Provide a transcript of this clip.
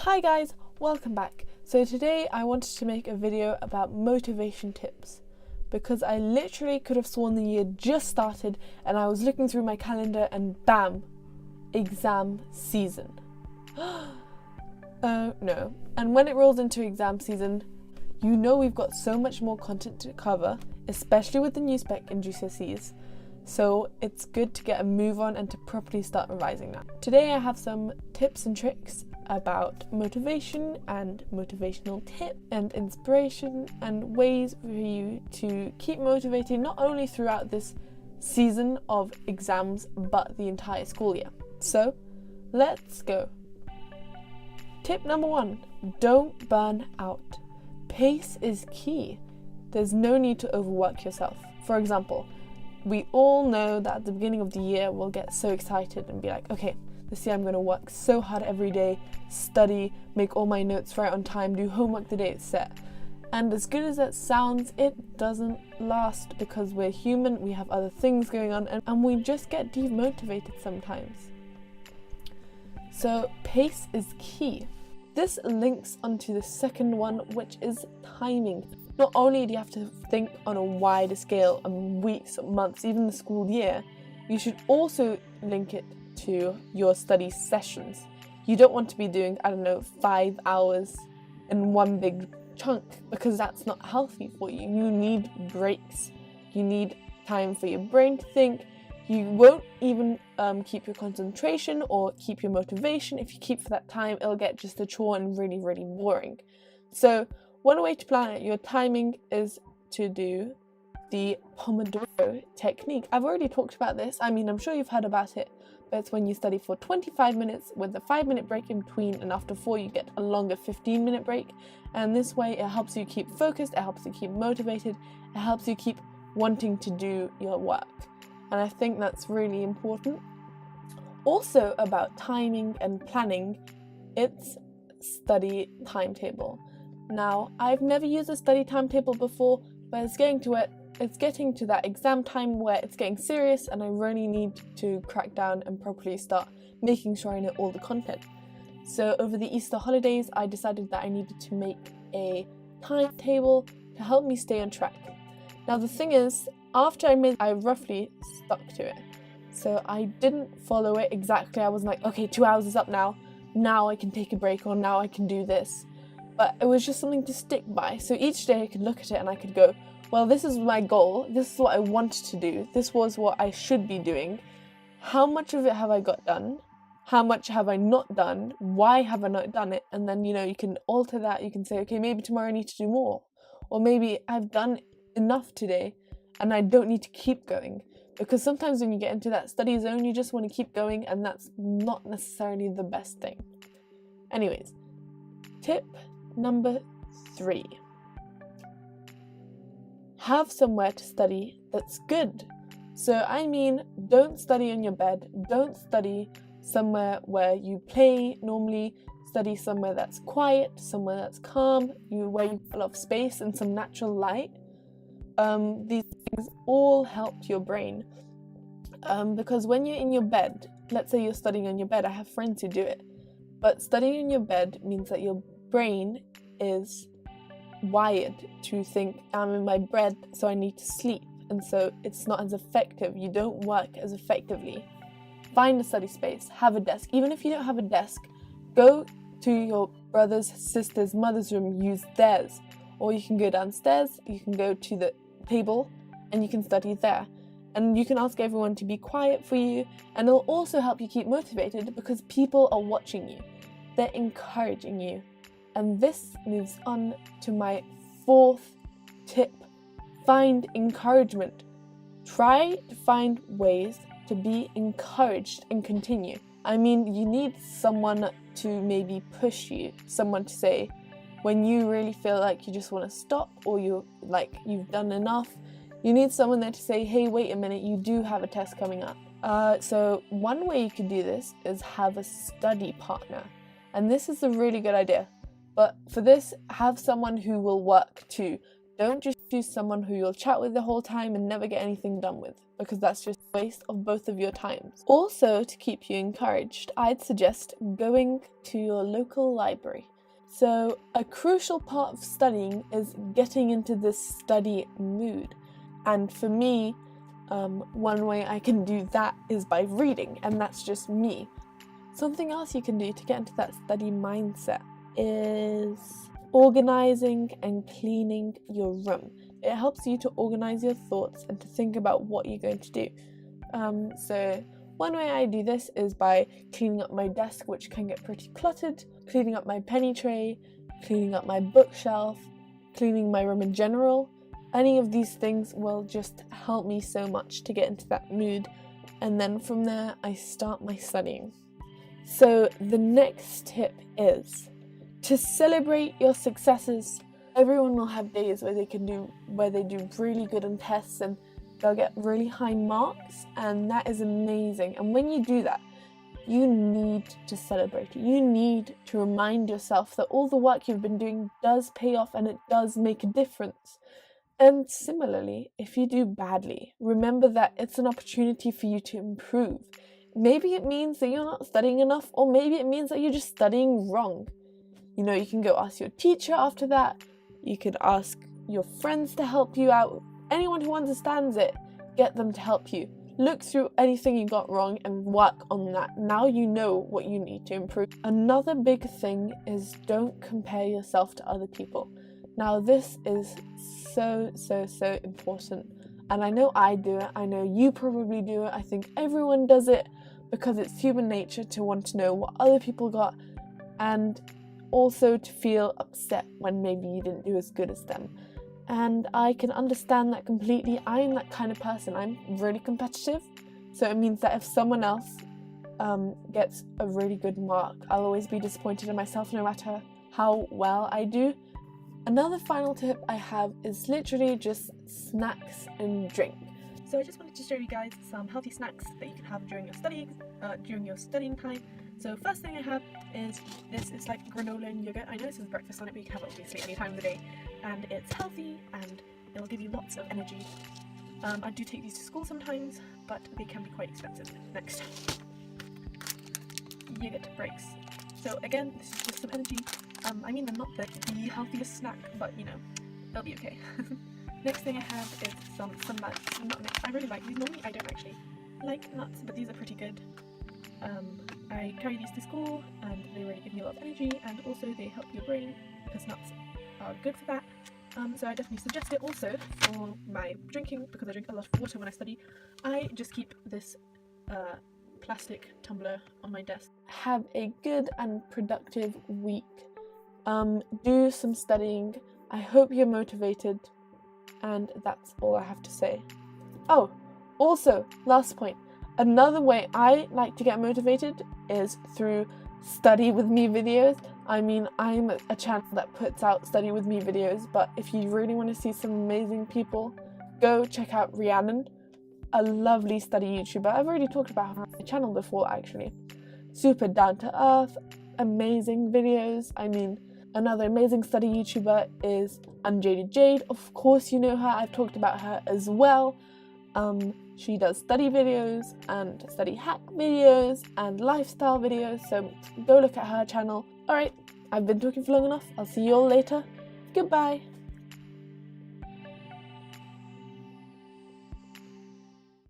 Hi guys, welcome back. So today I wanted to make a video about motivation tips because I literally could have sworn the year just started and I was looking through my calendar and bam, exam season. Oh no. And when it rolls into exam season, you know we've got so much more content to cover, especially with the new spec in GCSEs. So it's good to get a move on and to properly start revising now. Today I have some tips and tricks about motivation and motivational tips and inspiration and ways for you to keep motivated not only throughout this season of exams but the entire school year. So let's go. Tip number 1, don't burn out. Pace is key. There's no need to overwork yourself. For example, we all know that at the beginning of the year we'll get so excited and be like, okay, this year I'm going to work so hard every day, study, make all my notes right on time, do homework the day it's set. And as good as that sounds, it doesn't last because we're human, we have other things going on, and we just get demotivated sometimes. So pace is key. This links onto the second one, which is timing. Not only do you have to think on a wider scale, weeks, months, even the school year, you should also link it to your study sessions. You don't want to be doing, 5 hours in one big chunk because that's not healthy for you. You need breaks. You need time for your brain to think. You won't even keep your concentration or keep your motivation. If you keep for that time, it'll get just a chore and really, really boring. So one way to plan your timing is to do the Pomodoro technique. I've already talked about this. I'm sure you've heard about it, but it's when you study for 25 minutes with a 5-minute break in between, and after 4 you get a longer 15-minute break. And this way it helps you keep focused, it helps you keep motivated, it helps you keep wanting to do your work. And I think that's really important. Also about timing and planning, it's study timetable. Now, I've never used a study timetable before, but it's getting to that exam time where it's getting serious and I really need to crack down and properly start making sure I know all the content. So over the Easter holidays, I decided that I needed to make a timetable to help me stay on track. Now the thing is, after I roughly stuck to it. So I didn't follow it exactly. I wasn't like, okay, 2 hours is up now I can take a break, or now I can do this. But it was just something to stick by. So each day I could look at it and I could go, well, this is my goal. This is what I wanted to do. This was what I should be doing. How much of it have I got done? How much have I not done? Why have I not done it? And then, you can alter that. You can say, okay, maybe tomorrow I need to do more. Or maybe I've done enough today and I don't need to keep going. Because sometimes when you get into that study zone, you just want to keep going, and that's not necessarily the best thing. Anyways, tip number 3. Have somewhere to study that's good. So don't study on your bed, don't study somewhere where you play normally, study somewhere that's quiet, somewhere that's calm, where you have a lot of space and some natural light. These things all help your brain. Because when you're in your bed, let's say you're studying on your bed, I have friends who do it, but studying in your bed means that your brain is wired to think, I'm in my bed, so I need to sleep, and so it's not as effective. You don't work as effectively. Find a study space, have a desk. Even if you don't have a desk, go to your brother's, sister's, mother's room, use theirs. Or you can go downstairs, you can go to the table, and you can study there. And you can ask everyone to be quiet for you, and it'll also help you keep motivated because people are watching you. They're encouraging you. And this moves on to my 4th tip. Find encouragement. Try to find ways to be encouraged and continue. You need someone to maybe push you, someone to say, when you really feel like you just want to stop, or you've done enough, you need someone there to say, hey, wait a minute, you do have a test coming up. So one way you could do this is have a study partner. And this is a really good idea. But for this, have someone who will work too. Don't just choose someone who you'll chat with the whole time and never get anything done with, because that's just waste of both of your times. Also, to keep you encouraged, I'd suggest going to your local library. So a crucial part of studying is getting into this study mood. And for me, one way I can do that is by reading, and that's just me. Something else you can do to get into that study mindset is organizing and cleaning your room. It helps you to organize your thoughts and to think about what you're going to do. So one way I do this is by cleaning up my desk, which can get pretty cluttered, cleaning up my penny tray, cleaning up my bookshelf, cleaning my room in general. Any of these things will just help me so much to get into that mood, and then from there I start my studying. So the next tip is to celebrate your successes. Everyone will have days where they do really good on tests and they'll get really high marks, and that is amazing. And when you do that, you need to celebrate it. You need to remind yourself that all the work you've been doing does pay off and it does make a difference. And similarly, if you do badly, remember that it's an opportunity for you to improve. Maybe it means that you're not studying enough, or maybe it means that you're just studying wrong. You know, you can go ask your teacher after that. You could ask your friends to help you out. Anyone who understands it, get them to help you. Look through anything you got wrong and work on that. Now you know what you need to improve. Another big thing is don't compare yourself to other people. Now this is so important. And I know I do it. I know you probably do it. I think everyone does it because it's human nature to want to know what other people got, and also to feel upset when maybe you didn't do as good as them. And I can understand that completely. I'm that kind of person. I'm really competitive. So it means that if someone else gets a really good mark, I'll always be disappointed in myself no matter how well I do. Another final tip I have is literally just snacks and drink. So I just wanted to show you guys some healthy snacks that you can have during your studying time. So first thing I have is this. It's like granola and yogurt. I know this is breakfast on it, but you can have it obviously any time of the day. And it's healthy and it'll give you lots of energy. I do take these to school sometimes, but they can be quite expensive. Next, yogurt breaks. So again, this is just some energy. I mean, they're not the healthiest snack, but you know, they'll be okay. Next thing I have is some nuts. Nut mix. I really like these. Normally I don't actually like nuts, but these are pretty good. I carry these to school and they really give me a lot of energy, and also they help your brain because nuts are good for that. So I definitely suggest it. Also for my drinking, because I drink a lot of water when I study, I just keep this plastic tumbler on my desk. Have a good and productive week. Do some studying. I hope you're motivated, and that's all I have to say. Oh, also, last point. Another way I like to get motivated is through study with me videos. I mean, I'm a channel that puts out study with me videos, but if you really want to see some amazing people, go check out Rhiannon, a lovely study YouTuber. I've already talked about her on my channel before, actually. Super down to earth, amazing videos. I mean, another amazing study YouTuber is Unjaded Jade. Of course you know her, I've talked about her as well. She does study videos and study hack videos and lifestyle videos, so go look at her channel. Alright, I've been talking for long enough. I'll see you all later. Goodbye.